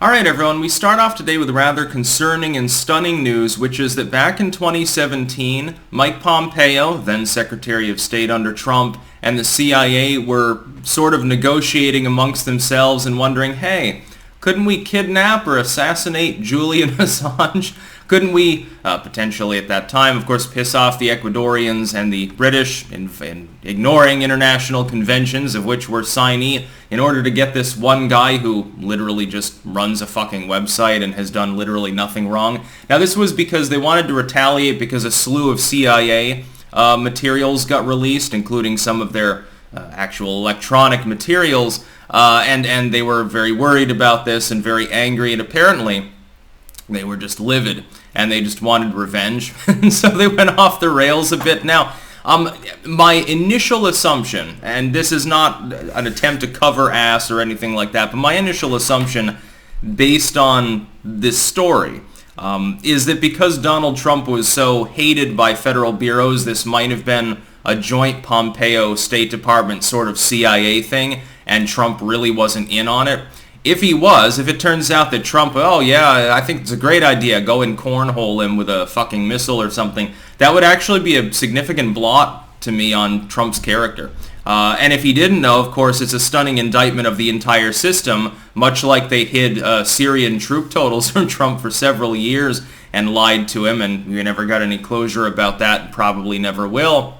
Alright everyone, we start off today with rather concerning and stunning news, which is that back in 2017, Mike Pompeo, then Secretary of State under Trump, and the CIA were sort of negotiating amongst themselves and wondering, hey, couldn't we kidnap or assassinate Julian Assange? Couldn't we, potentially at that time, of course, piss off the Ecuadorians and the British in ignoring international conventions of which we're signee in order to get this one guy who literally just runs a fucking website and has done literally nothing wrong? Now, this was because they wanted to retaliate because a slew of CIA materials got released, including some of their actual electronic materials, and they were very worried about this and very angry, and apparently they were just livid, and they just wanted revenge, and so they went off the rails a bit. Now, my initial assumption, and this is not an attempt to cover ass or anything like that, but my initial assumption, based on this story, is that because Donald Trump was so hated by federal bureaus, this might have been a joint Pompeo State Department sort of CIA thing, and Trump really wasn't in on it. If it turns out that Trump, oh yeah, I think it's a great idea, go and cornhole him with a fucking missile or something, that would actually be a significant blot to me on Trump's character. And if he didn't know, of course, it's a stunning indictment of the entire system, much like they hid Syrian troop totals from Trump for several years and lied to him, and we never got any closure about that, and probably never will.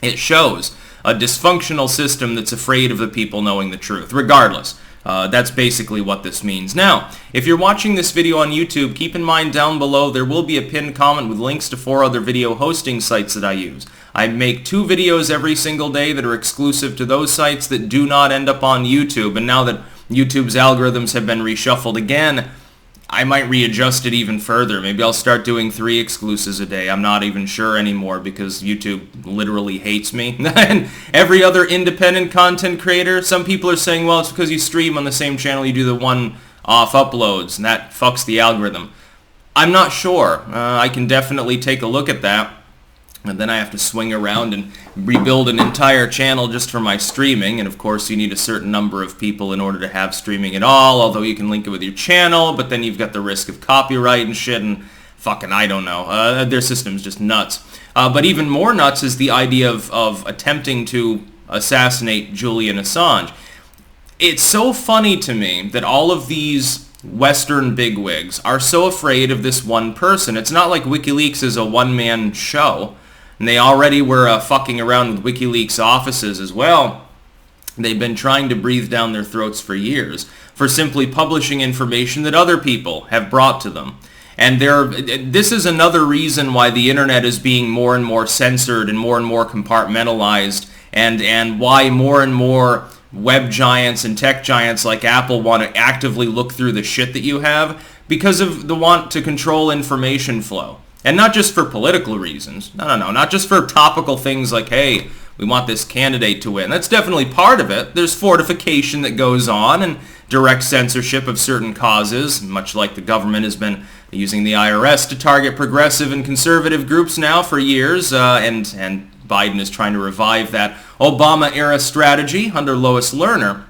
It shows a dysfunctional system that's afraid of the people knowing the truth, regardless. That's basically what this means. Now, if you're watching this video on YouTube, keep in mind down below there will be a pinned comment with links to 4 other video hosting sites that I use. I make 2 videos every single day that are exclusive to those sites that do not end up on YouTube, and now that YouTube's algorithms have been reshuffled again, I might readjust it even further. Maybe I'll start doing 3 exclusives a day. I'm not even sure anymore because YouTube literally hates me. And every other independent content creator, some people are saying, well, it's because you stream on the same channel, you do the one-off uploads, and that fucks the algorithm. I'm not sure. I can definitely take a look at that. And then I have to swing around and rebuild an entire channel just for my streaming. And of course, you need a certain number of people in order to have streaming at all, although you can link it with your channel, but then you've got the risk of copyright and shit, and fucking I don't know. Their system's just nuts. But even more nuts is the idea of attempting to assassinate Julian Assange. It's so funny to me that all of these Western bigwigs are so afraid of this one person. It's not like Wikileaks is a one-man show. And they already were fucking around with WikiLeaks offices as well. They've been trying to breathe down their throats for years for simply publishing information that other people have brought to them. And this is another reason why the internet is being more and more censored and more compartmentalized, and why more and more web giants and tech giants like Apple want to actively look through the shit that you have because of the want to control information flow. And not just for political reasons. No. Not just for topical things like, hey, we want this candidate to win. That's definitely part of it. There's fortification that goes on and direct censorship of certain causes, much like the government has been using the IRS to target progressive and conservative groups now for years, and Biden is trying to revive that Obama-era strategy under Lois Lerner.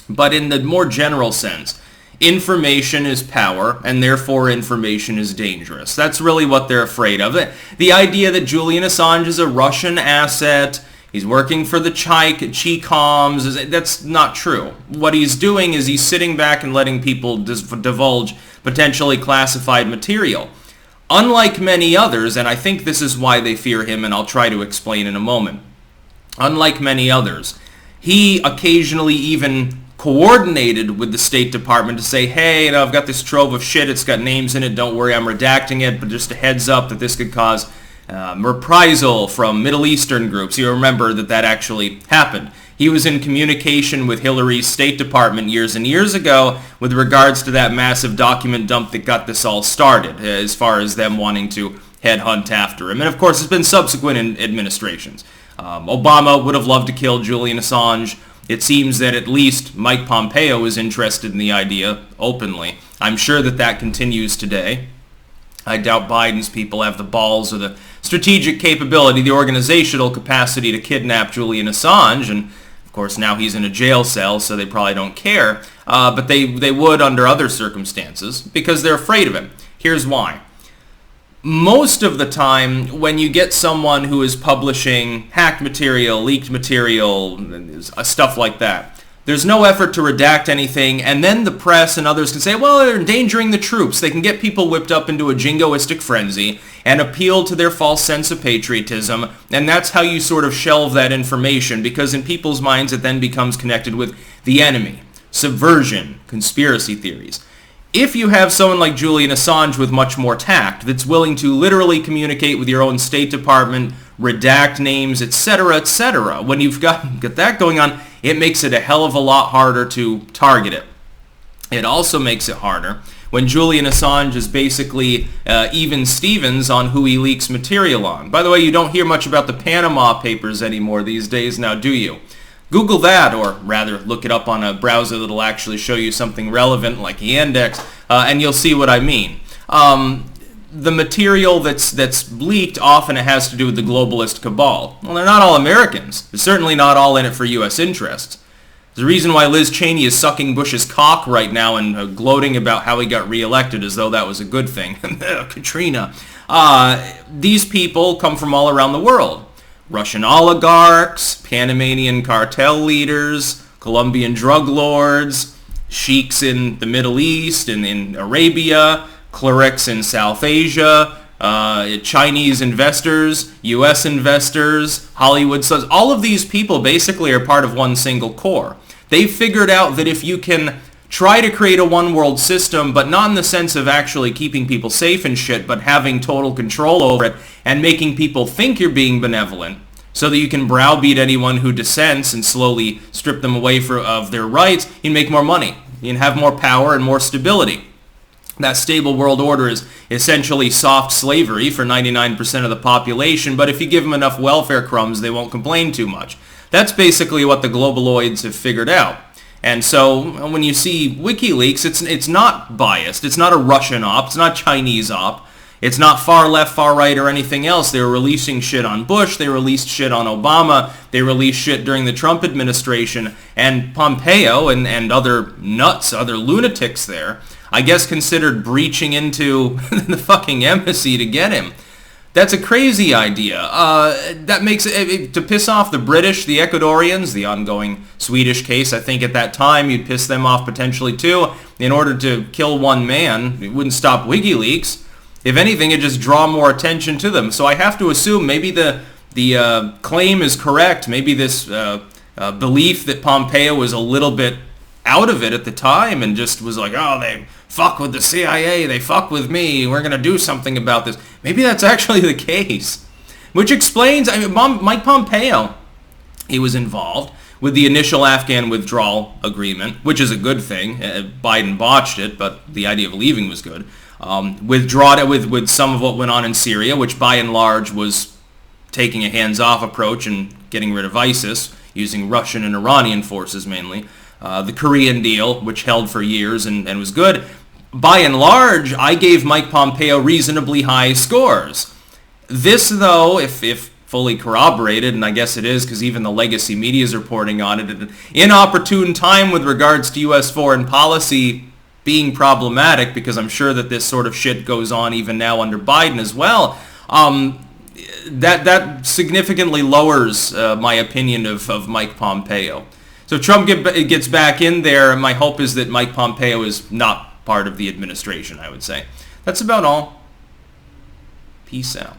But in the more general sense, information is power, and therefore information is dangerous. That's really what they're afraid of. The idea that Julian Assange is a Russian asset, he's working for the Chi-Coms, that's not true. What he's doing is he's sitting back and letting people divulge potentially classified material. Unlike many others, and I think this is why they fear him, and I'll try to explain in a moment. Unlike many others, he occasionally even coordinated with the State Department to say, hey, I've got this trove of shit, it's got names in it, don't worry, I'm redacting it, but just a heads up that this could cause reprisal from Middle Eastern groups. You remember that actually happened. He was in communication with Hillary's State Department years and years ago with regards to that massive document dump that got this all started, as far as them wanting to headhunt after him. And of course, it's been subsequent administrations. Obama would have loved to kill Julian Assange. It seems that at least Mike Pompeo is interested in the idea openly. I'm sure that continues today. I doubt Biden's people have the balls or the strategic capability, the organizational capacity to kidnap Julian Assange, and of course now he's in a jail cell, so they probably don't care. but they would under other circumstances because they're afraid of him. Here's why. Most of the time, when you get someone who is publishing hacked material, leaked material, stuff like that, there's no effort to redact anything, and then the press and others can say, well, they're endangering the troops. They can get people whipped up into a jingoistic frenzy and appeal to their false sense of patriotism, and that's how you sort of shelve that information, because in people's minds it then becomes connected with the enemy, subversion, conspiracy theories. If you have someone like Julian Assange with much more tact that's willing to literally communicate with your own State Department, redact names, etc., when you've got that going on, it makes it a hell of a lot harder to target it. It also makes it harder when Julian Assange is basically even Stevens on who he leaks material on. By the way, you don't hear much about the Panama Papers anymore these days now, do you? Google that, or rather look it up on a browser that'll actually show you something relevant like Yandex, and you'll see what I mean. The material that's leaked often it has to do with the globalist cabal. Well, they're not all Americans. They're certainly not all in it for U.S. interests. There's a reason why Liz Cheney is sucking Bush's cock right now and gloating about how he got reelected as though that was a good thing. Katrina. These people come from all around the world. Russian oligarchs, Panamanian cartel leaders, Colombian drug lords, sheiks in the Middle East and in Arabia, clerics in South Asia, Chinese investors, U.S. investors, Hollywood stars. All of these people basically are part of one single core. They've figured out that if you can try to create a one world system, but not in the sense of actually keeping people safe and shit, but having total control over it and making people think you're being benevolent so that you can browbeat anyone who dissents and slowly strip them away of their rights, you can make more money. You can have more power and more stability. That stable world order is essentially soft slavery for 99% of the population, but if you give them enough welfare crumbs, they won't complain too much. That's basically what the globaloids have figured out. And so when you see Wikileaks, it's not biased. It's not a Russian op. It's not Chinese op. It's not far left, far right, or anything else. They were releasing shit on Bush. They released shit on Obama. They released shit during the Trump administration. And Pompeo and other nuts, other lunatics there, I guess considered breaching into the fucking embassy to get him. That's a crazy idea. That makes it to piss off the British, the Ecuadorians, the ongoing Swedish case. I think at that time you'd piss them off potentially too. In order to kill one man, it wouldn't stop WikiLeaks. If anything, it'd just draw more attention to them. So I have to assume maybe the claim is correct. Maybe this belief that Pompeo was a little bit out of it at the time and just was like, oh, they fuck with the CIA, they fuck with me, we're going to do something about this. Maybe that's actually the case. Which explains, Mike Pompeo, he was involved with the initial Afghan withdrawal agreement, which is a good thing. Biden botched it, but the idea of leaving was good. Withdraw it with some of what went on in Syria, which by and large was taking a hands-off approach and getting rid of ISIS, using Russian and Iranian forces mainly. The Korean deal, which held for years and was good. By and large, I gave Mike Pompeo reasonably high scores. This, though, if fully corroborated, and I guess it is because even the legacy media is reporting on it, at an inopportune time with regards to U.S. foreign policy being problematic, because I'm sure that this sort of shit goes on even now under Biden as well, that significantly lowers my opinion of Mike Pompeo. So if Trump gets back in there, my hope is that Mike Pompeo is not part of the administration, I would say. That's about all. Peace out.